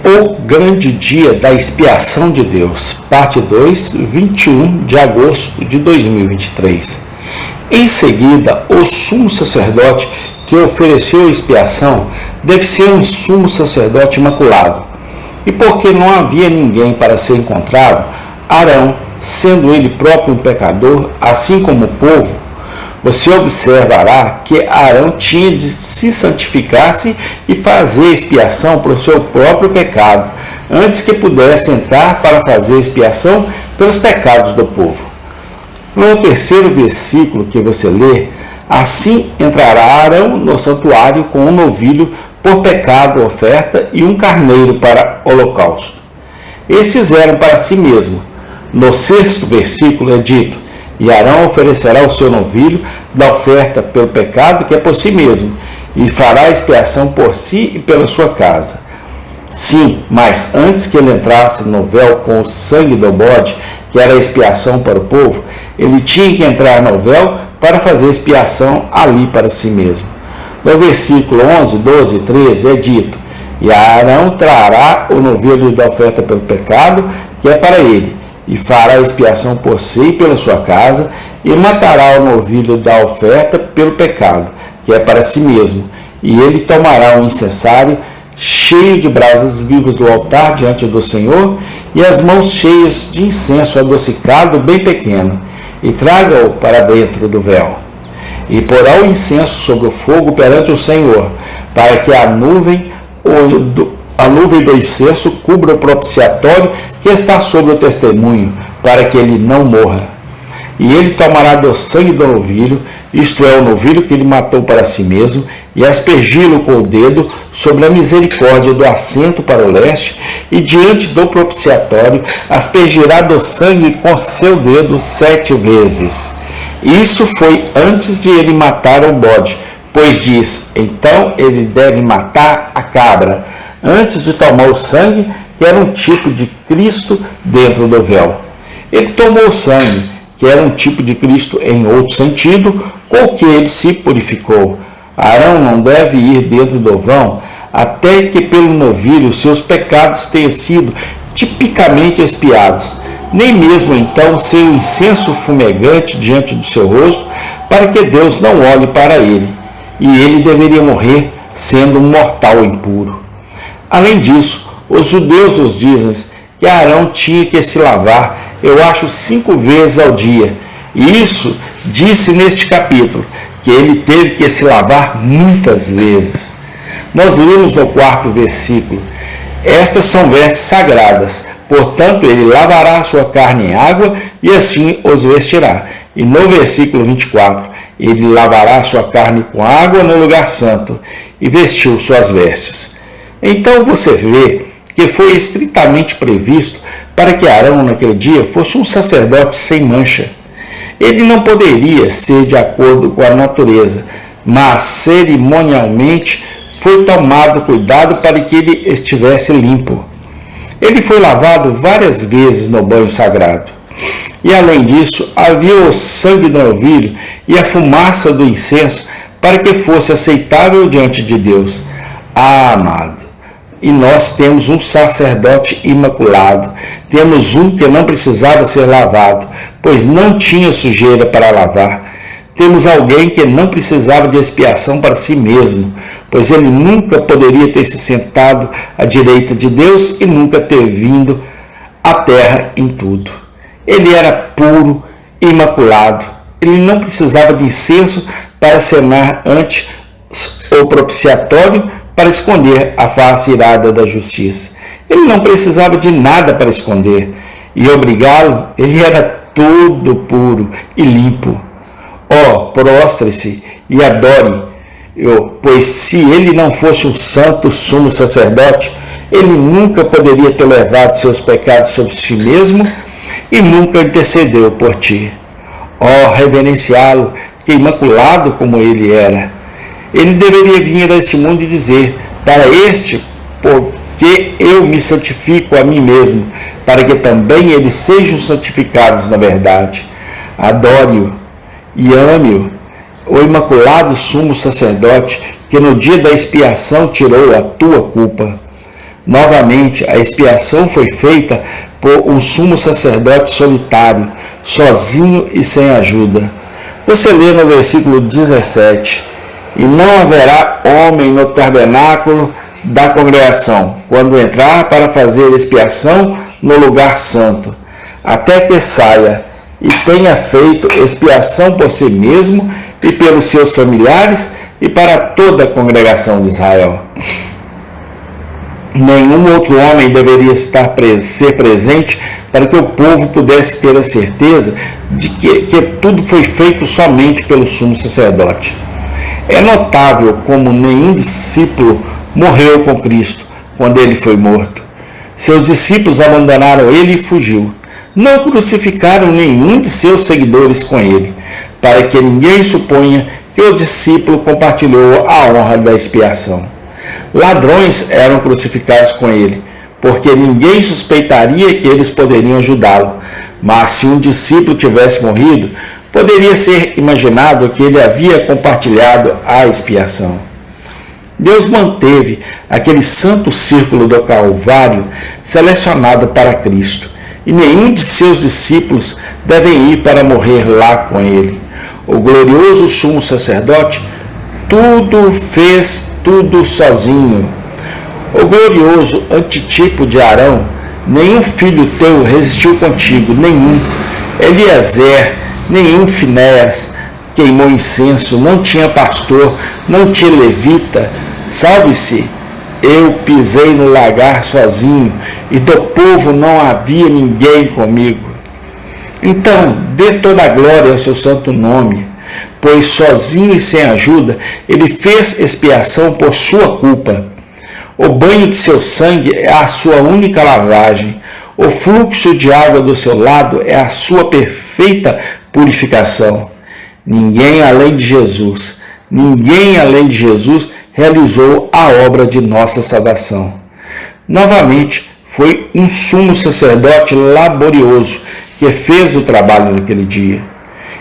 O grande dia da expiação de Deus, parte 2, 21 de agosto de 2023. Em seguida, o sumo sacerdote que ofereceu a expiação deve ser um sumo sacerdote imaculado. E porque não havia ninguém para ser encontrado, Arão, sendo ele próprio um pecador, assim como o povo, você observará que Arão tinha de se santificar-se e fazer expiação pelo seu próprio pecado, antes que pudesse entrar para fazer expiação pelos pecados do povo. No terceiro versículo que você lê, assim entrará Arão no santuário com um novilho por pecado oferta e um carneiro para holocausto. Estes eram para si mesmo. No sexto versículo é dito: e Arão oferecerá o seu novilho da oferta pelo pecado que é por si mesmo, e fará expiação por si e pela sua casa. Sim, mas antes que ele entrasse no véu com o sangue do bode, que era a expiação para o povo, ele tinha que entrar no véu para fazer expiação ali para si mesmo. No versículo 11, 12 e 13 é dito: e Arão trará o novilho da oferta pelo pecado, que é para ele, e fará expiação por si e pela sua casa, e matará o novilho da oferta pelo pecado, que é para si mesmo, e ele tomará um incensário cheio de brasas vivas do altar diante do Senhor, e as mãos cheias de incenso adocicado bem pequeno, e traga-o para dentro do véu. E porá o incenso sobre o fogo perante o Senhor, para que a nuvem do incenso cubra o propiciatório que está sobre o testemunho, para que ele não morra. E ele tomará do sangue do novilho, isto é, o novilho que ele matou para si mesmo, e aspergi-lo com o dedo sobre a misericórdia do assento para o leste, e diante do propiciatório aspergirá do sangue com seu dedo 7 vezes. Isso foi antes de ele matar o bode, pois diz: então ele deve matar a cabra, antes de tomar o sangue, que era um tipo de Cristo dentro do véu. Ele tomou o sangue, que era um tipo de Cristo em outro sentido, com o que ele se purificou. Arão não deve ir dentro do vão, até que pelo novilho seus pecados tenham sido tipicamente expiados, nem mesmo então ser um incenso fumegante diante do seu rosto, para que Deus não olhe para ele, e ele deveria morrer sendo um mortal impuro. Além disso, os judeus nos dizem que Arão tinha que se lavar, 5 vezes ao dia. E isso disse neste capítulo, que ele teve que se lavar muitas vezes. Nós lemos no 4º versículo: estas são vestes sagradas, portanto ele lavará a sua carne em água e assim os vestirá. E no versículo 24, ele lavará a sua carne com água no lugar santo e vestiu suas vestes. Então você vê que foi estritamente previsto para que Arão naquele dia fosse um sacerdote sem mancha. Ele não poderia ser de acordo com a natureza, mas cerimonialmente foi tomado cuidado para que ele estivesse limpo. Ele foi lavado várias vezes no banho sagrado. E além disso, havia o sangue do novilho e a fumaça do incenso para que fosse aceitável diante de Deus. Ah, amado, e nós temos um sacerdote imaculado, temos um que não precisava ser lavado, pois não tinha sujeira para lavar. Temos alguém que não precisava de expiação para si mesmo, pois ele nunca poderia ter se sentado à direita de Deus e nunca ter vindo à terra em tudo. Ele era puro, imaculado, ele não precisava de incenso para acenar ante o propiciatório, para esconder a face irada da justiça. Ele não precisava de nada para esconder, e obrigá-lo, ele era todo puro e limpo. Prostre-se e adore, pois se ele não fosse um santo sumo sacerdote, ele nunca poderia ter levado seus pecados sobre si mesmo e nunca intercedeu por ti. Reverenciá-lo, que imaculado como ele era. Ele deveria vir a este mundo e dizer: para este, porque eu me santifico a mim mesmo, para que também eles sejam santificados na verdade. Adore-o e ame-o, o imaculado sumo sacerdote, que no dia da expiação tirou a tua culpa. Novamente, a expiação foi feita por um sumo sacerdote solitário, sozinho e sem ajuda. Você lê no versículo 17: E não haverá homem no tabernáculo da congregação, quando entrar para fazer expiação no lugar santo, até que saia e tenha feito expiação por si mesmo e pelos seus familiares e para toda a congregação de Israel. Nenhum outro homem deveria ser presente para que o povo pudesse ter a certeza de que tudo foi feito somente pelo sumo sacerdote. É notável como nenhum discípulo morreu com Cristo quando ele foi morto. Seus discípulos abandonaram ele e fugiu. Não crucificaram nenhum de seus seguidores com ele, para que ninguém suponha que o discípulo compartilhou a honra da expiação. Ladrões eram crucificados com ele, porque ninguém suspeitaria que eles poderiam ajudá-lo. Mas se um discípulo tivesse morrido, poderia ser imaginado que ele havia compartilhado a expiação. Deus manteve aquele santo círculo do Calvário selecionado para Cristo, e nenhum de seus discípulos devem ir para morrer lá com ele. O glorioso sumo sacerdote fez tudo sozinho. O glorioso antitipo de Arão: nenhum filho teu resistiu contigo, nenhum. Eliezer, nenhum Finéias queimou incenso, não tinha pastor, não tinha levita. Salve-se, eu pisei no lagar sozinho, e do povo não havia ninguém comigo. Então, dê toda a glória ao seu santo nome, pois sozinho e sem ajuda, ele fez expiação por sua culpa. O banho de seu sangue é a sua única lavagem. O fluxo de água do seu lado é a sua perfeita purificação. Ninguém além de Jesus realizou a obra de nossa salvação. Novamente, foi um sumo sacerdote laborioso que fez o trabalho naquele dia.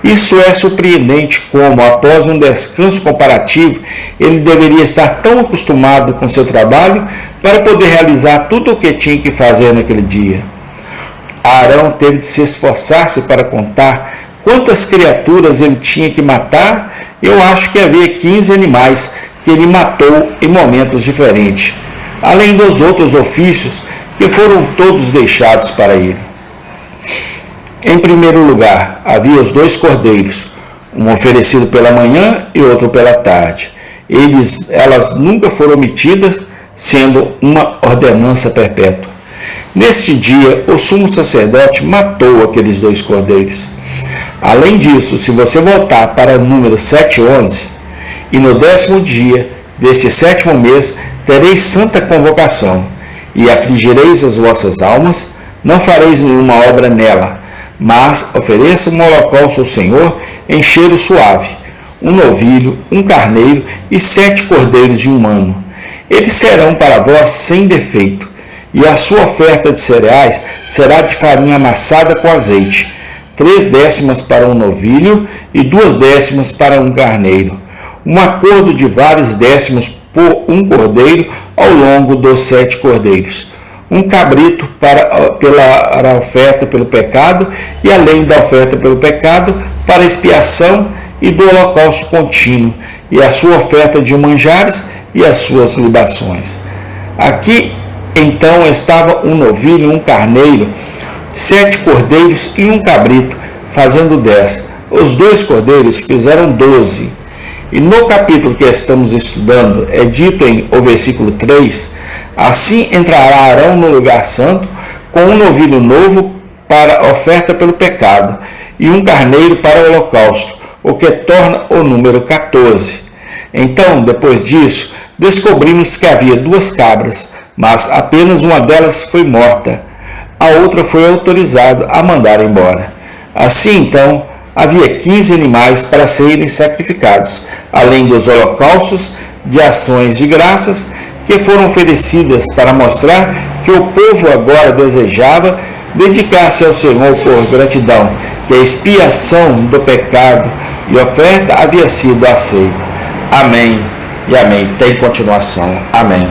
Isso é surpreendente como, após um descanso comparativo, ele deveria estar tão acostumado com seu trabalho para poder realizar tudo o que tinha que fazer naquele dia. Arão teve de se esforçar-se para contar quantas criaturas ele tinha que matar. Eu acho que havia 15 animais que ele matou em momentos diferentes, além dos outros ofícios que foram todos deixados para ele. Em primeiro lugar, havia os 2 cordeiros, um oferecido pela manhã e outro pela tarde. Elas nunca foram omitidas, sendo uma ordenança perpétua. Neste dia, o sumo sacerdote matou aqueles 2 cordeiros. Além disso, se você voltar para o número 7:11, e no 10º dia deste 7º mês tereis santa convocação, e afligireis as vossas almas, não fareis nenhuma obra nela, mas ofereça um holocausto ao Senhor em cheiro suave, um novilho, um carneiro e 7 cordeiros de um ano. Eles serão para vós sem defeito, e a sua oferta de cereais será de farinha amassada com azeite, 3 décimas para um novilho e 2 décimas para um carneiro, um acordo de vários décimos por um cordeiro ao longo dos 7 cordeiros, um cabrito para a oferta pelo pecado, e além da oferta pelo pecado, para expiação e do holocausto contínuo, e a sua oferta de manjares e as suas libações. Aqui, então, estava um novilho, um carneiro, 7 cordeiros e um cabrito, fazendo 10. Os 2 cordeiros fizeram 12. E no capítulo que estamos estudando, é dito em o versículo 3, assim entrará Arão no lugar santo, com um novilho novo para a oferta pelo pecado, e um carneiro para o holocausto, o que torna o número 14. Então, depois disso, descobrimos que havia 2 cabras, mas apenas uma delas foi morta. A outra foi autorizada a mandar embora. Assim, então, havia 15 animais para serem sacrificados, além dos holocaustos de ações de graças que foram oferecidas para mostrar que o povo agora desejava dedicar-se ao Senhor por gratidão, que a expiação do pecado e oferta havia sido aceita. Amém e amém. Tem continuação. Amém.